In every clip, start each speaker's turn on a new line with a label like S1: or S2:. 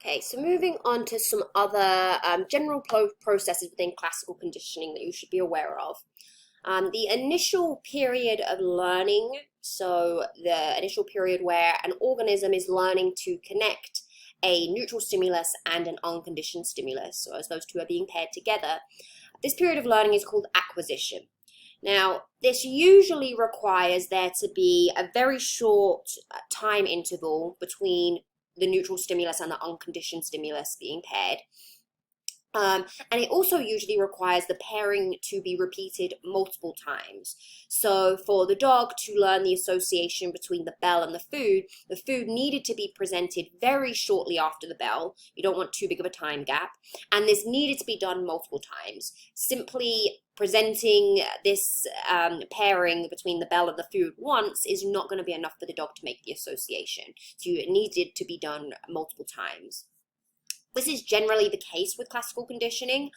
S1: Okay, so moving on to some other general processes within classical conditioning that you should be aware of. The initial period of learning, so the initial period where an organism is learning to connect a neutral stimulus and an unconditioned stimulus, so as those two are being paired together, this period of learning is called acquisition. Now, this usually requires there to be a very short time interval between the neutral stimulus and the unconditioned stimulus being paired. And it also usually requires the pairing to be repeated multiple times. So for the dog to learn the association between the bell and the food needed to be presented very shortly after the bell. You don't want too big of a time gap. And this needed to be done multiple times. Simply presenting this pairing between the bell and the food once is not going to be enough for the dog to make the association. So it needed to be done multiple times. This is generally the case with classical conditioning.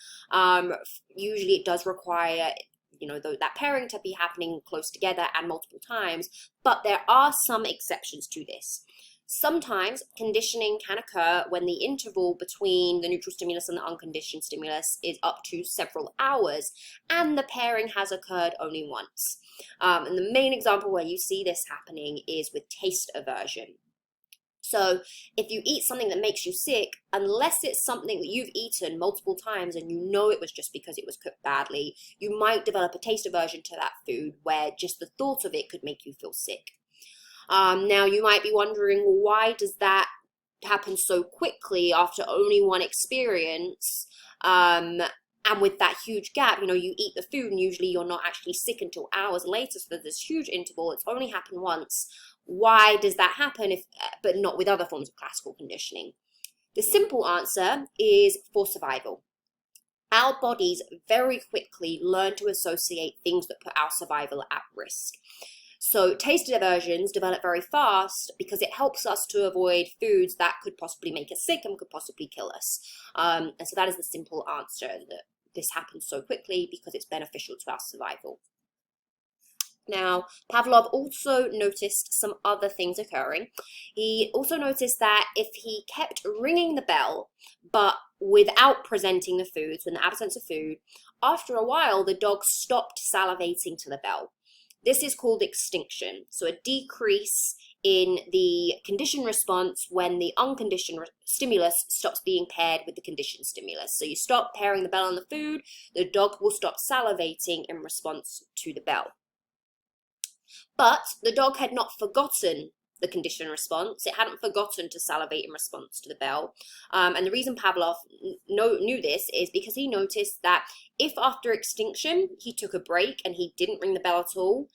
S1: Usually it does require, that pairing to be happening close together and multiple times, but there are some exceptions to this. Sometimes conditioning can occur when the interval between the neutral stimulus and the unconditioned stimulus is up to several hours, and the pairing has occurred only once. And the main example where you see this happening is with taste aversion. So if you eat something that makes you sick, unless it's something that you've eaten multiple times and you know it was just because it was cooked badly, you might develop a taste aversion to that food where just the thought of it could make you feel sick. Now you might be wondering, why does that happen so quickly after only one experience? And with that huge gap, you eat the food and usually you're not actually sick until hours later. So there's this huge interval. It's only happened once. Why does that happen but not with other forms of classical conditioning? The simple answer is for survival. Our bodies very quickly learn to associate things that put our survival at risk. So taste aversions develop very fast because it helps us to avoid foods that could possibly make us sick and could possibly kill us. And so that is the simple answer, that this happens so quickly because it's beneficial to our survival. Now, Pavlov also noticed some other things occurring. He also noticed that if he kept ringing the bell, but without presenting the food, so in the absence of food, after a while, the dog stopped salivating to the bell. This is called extinction, so a decrease in the conditioned response when the unconditioned stimulus stops being paired with the conditioned stimulus. So you stop pairing the bell and the food, the dog will stop salivating in response to the bell. But the dog had not forgotten the conditioned response. It hadn't forgotten to salivate in response to the bell. And the reason Pavlov knew this is because he noticed that if after extinction he took a break and he didn't ring the bell at all,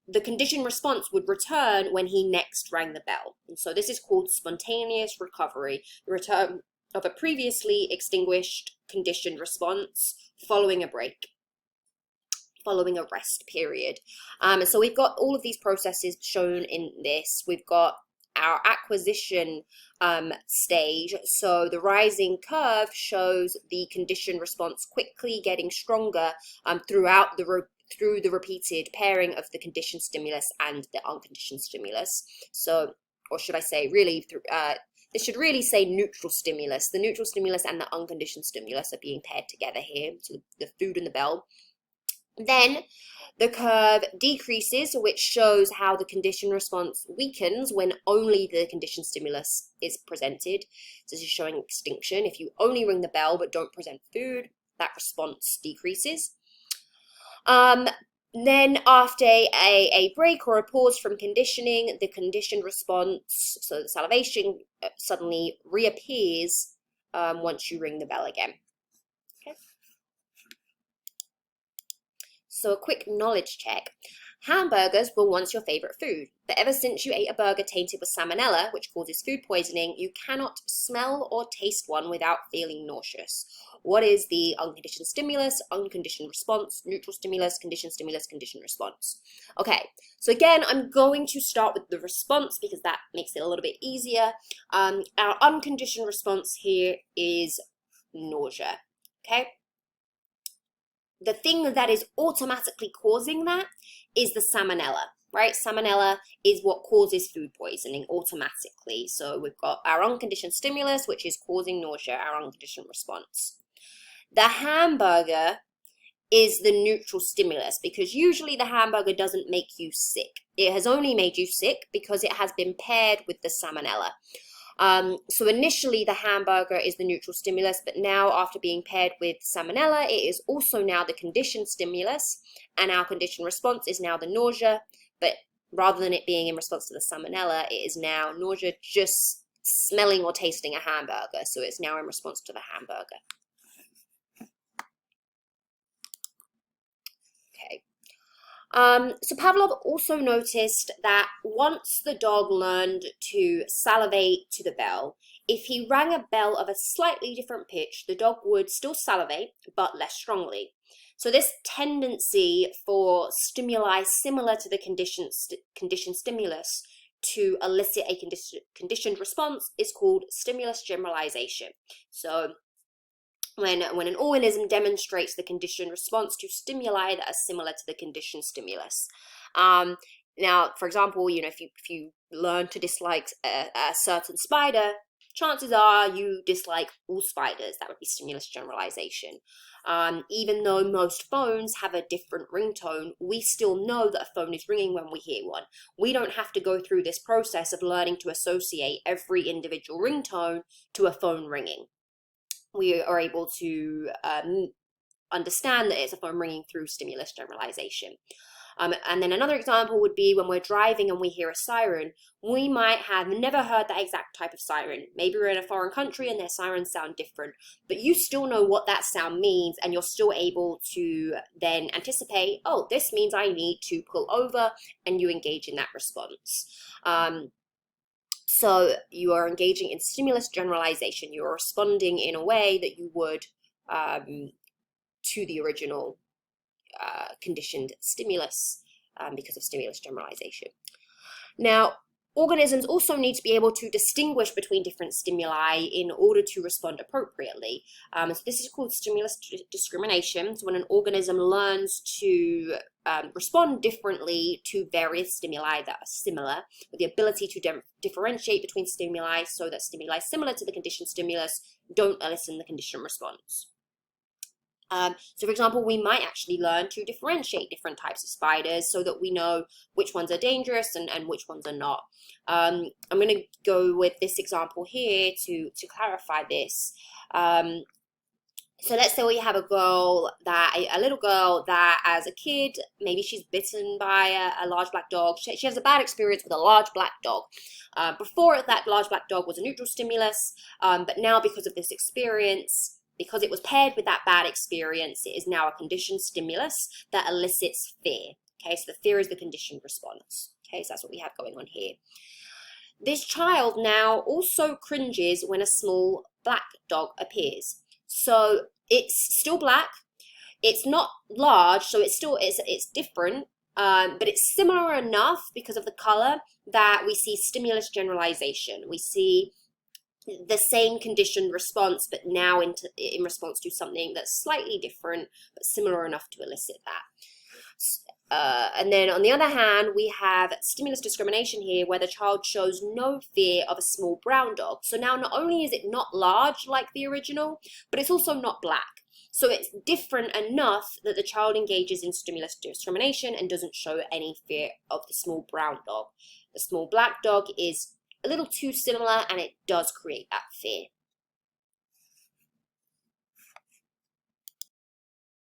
S1: the conditioned response would return when he next rang the bell. And so this is called spontaneous recovery, the return of a previously extinguished conditioned response following a break, following a rest period. So we've got all of these processes shown in this. We've got our acquisition stage. So the rising curve shows the conditioned response quickly getting stronger through the repeated pairing of the conditioned stimulus and the unconditioned stimulus. So, or should I say, really, this should really say neutral stimulus. The neutral stimulus and the unconditioned stimulus are being paired together here. So the food and the bell. Then the curve decreases, which shows how the conditioned response weakens when only the conditioned stimulus is presented. So this is showing extinction. If you only ring the bell but don't present food, that response decreases. Then after a break or a pause from conditioning, the conditioned response, so the salivation, suddenly reappears once you ring the bell again. Okay. So a quick knowledge check. Hamburgers were once your favorite food, but ever since you ate a burger tainted with salmonella, which causes food poisoning, you cannot smell or taste one without feeling nauseous. What is the unconditioned stimulus, unconditioned response, neutral stimulus, conditioned response? Okay, so again, I'm going to start with the response because that makes it a little bit easier. Our unconditioned response here is nausea, okay? The thing that is automatically causing that is the salmonella. right? Salmonella is what causes food poisoning automatically. So we've got our unconditioned stimulus, which is causing nausea, our unconditioned response. The hamburger is the neutral stimulus, because usually the hamburger doesn't make you sick. It has only made you sick because it has been paired with the salmonella. So initially the hamburger is the neutral stimulus, but now after being paired with salmonella, it is also now the conditioned stimulus, and our conditioned response is now the nausea, but rather than it being in response to the salmonella, it is now nausea just smelling or tasting a hamburger, so it's now in response to the hamburger. Okay. So Pavlov also noticed that once the dog learned to salivate to the bell, if he rang a bell of a slightly different pitch, the dog would still salivate, but less strongly. So this tendency for stimuli similar to the conditioned stimulus to elicit a conditioned response is called stimulus generalization. So when an organism demonstrates the conditioned response to stimuli that are similar to the conditioned stimulus. Now, for example, if you learn to dislike a certain spider, chances are you dislike all spiders. That would be stimulus generalization. Even though most phones have a different ringtone, we still know that a phone is ringing when we hear one. We don't have to go through this process of learning to associate every individual ringtone to a phone ringing. We are able to understand that it's a phone ringing through stimulus generalization. And then another example would be when we're driving and we hear a siren. We might have never heard that exact type of siren. Maybe we're in a foreign country and their sirens sound different, but you still know what that sound means, and you're still able to then anticipate, oh, this means I need to pull over, and you engage in that response. So you are engaging in stimulus generalization. You are responding in a way that you would to the original conditioned stimulus because of stimulus generalization. Now, organisms also need to be able to distinguish between different stimuli in order to respond appropriately. So this is called stimulus discrimination. So when an organism learns to respond differently to various stimuli that are similar, with the ability to differentiate between stimuli so that stimuli similar to the conditioned stimulus don't elicit the conditioned response. So for example, we might actually learn to differentiate different types of spiders so that we know which ones are dangerous and which ones are not. I'm going to go with this example here to clarify this. So let's say we have a little girl that as a kid, maybe she's bitten by a large black dog. She has a bad experience with a large black dog. Before that large black dog was a neutral stimulus, but now because of this experience, because it was paired with that bad experience, it is now a conditioned stimulus that elicits fear. Okay, so the fear is the conditioned response. Okay, so that's what we have going on here. This child now also cringes when a small black dog appears. So it's still black, it's not large, so it's different, but it's similar enough because of the color that we see stimulus generalization. We see the same conditioned response, but now in response to something that's slightly different, but similar enough to elicit that. And then on the other hand, we have stimulus discrimination here, where the child shows no fear of a small brown dog. So now not only is it not large like the original, but it's also not black. So it's different enough that the child engages in stimulus discrimination and doesn't show any fear of the small brown dog. The small black dog is a little too similar, and it does create that fear.